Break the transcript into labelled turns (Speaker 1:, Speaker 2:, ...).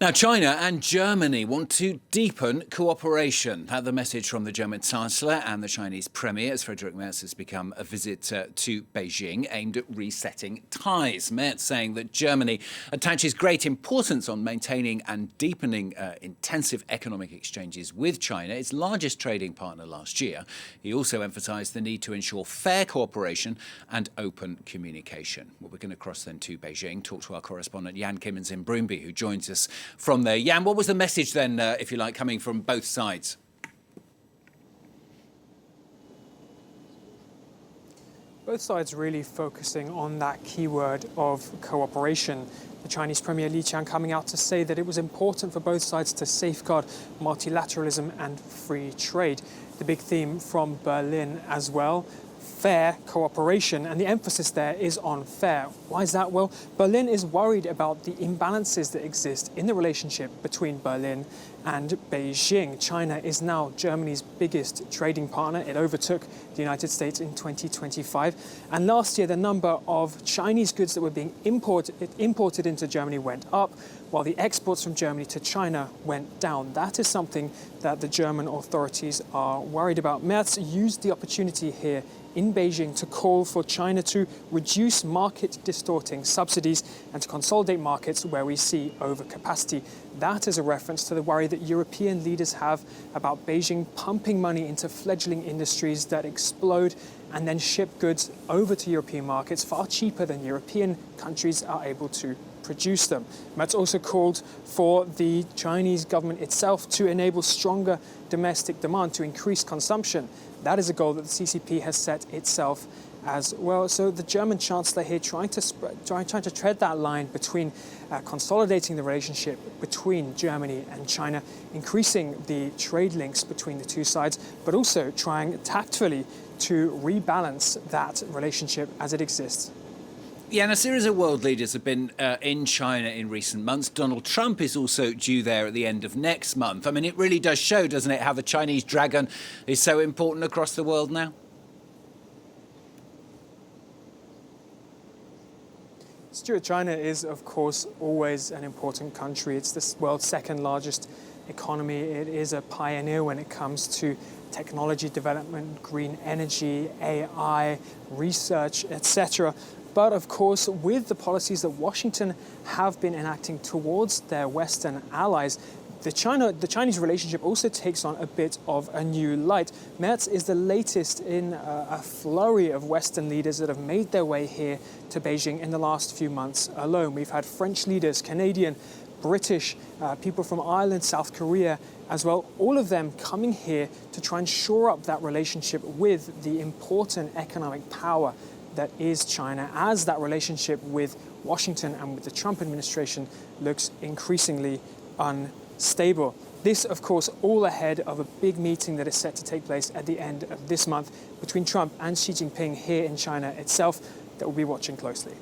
Speaker 1: Now, China and Germany want to deepen cooperation. The message from the German Chancellor and the Chinese Premier, as Friedrich Merz has become a visit to Beijing, aimed at resetting ties. Merz saying that Germany attaches great importance on maintaining and deepening intensive economic exchanges with China, its largest trading partner last year. He also emphasised the need to ensure fair cooperation and open communication. Well, we're going to cross then to Beijing, talk to our correspondent Jan Camezind Broomby, who joins us from there. Jan, what was the message then, if you like, coming from both sides?
Speaker 2: Both sides really focusing on that keyword of cooperation. The Chinese Premier Li Qiang coming out to say that it was important for both sides to safeguard multilateralism and free trade. The big theme from Berlin as well, fair cooperation, and the emphasis there is on fair. Why is that? Well, Berlin is worried about the imbalances that exist in the relationship between Berlin and Beijing. China is now Germany's biggest trading partner. It overtook the United States in 2025. And last year, the number of Chinese goods that were being imported into Germany went up, while the exports from Germany to China went down. That is something that the German authorities are worried about. Merz used the opportunity here in Beijing to call for China to reduce market-distorting subsidies and to consolidate markets where we see overcapacity. That is a reference to the worry that European leaders have about Beijing pumping money into fledgling industries that explode and then ship goods over to European markets far cheaper than European countries are able to produce them. Merz also called for the Chinese government itself to enable stronger domestic demand to increase consumption. That is a goal that the CCP has set itself as well. So the German Chancellor here trying to tread that line between consolidating the relationship between Germany and China, increasing the trade links between the two sides, but also trying tactfully to rebalance that relationship as it exists.
Speaker 1: Yeah, and a series of world leaders have been in China in recent months. Donald Trump is also due there at the end of next month. I mean, it really does show, doesn't it, how the Chinese dragon is so important across the world now?
Speaker 2: Stuart, China is, of course, always an important country. It's the world's second largest economy. It is a pioneer when it comes to technology development, green energy, AI, research, etc. But of course, with the policies that Washington have been enacting towards their Western allies, the Chinese relationship also takes on a bit of a new light. Merz is the latest in a flurry of Western leaders that have made their way here to Beijing in the last few months alone. We've had French leaders, Canadian, British, people from Ireland, South Korea as well, all of them coming here to try and shore up that relationship with the important economic power that is China, as that relationship with Washington and with the Trump administration looks increasingly unstable. This, of course, all ahead of a big meeting that is set to take place at the end of this month between Trump and Xi Jinping here in China itself that we'll be watching closely.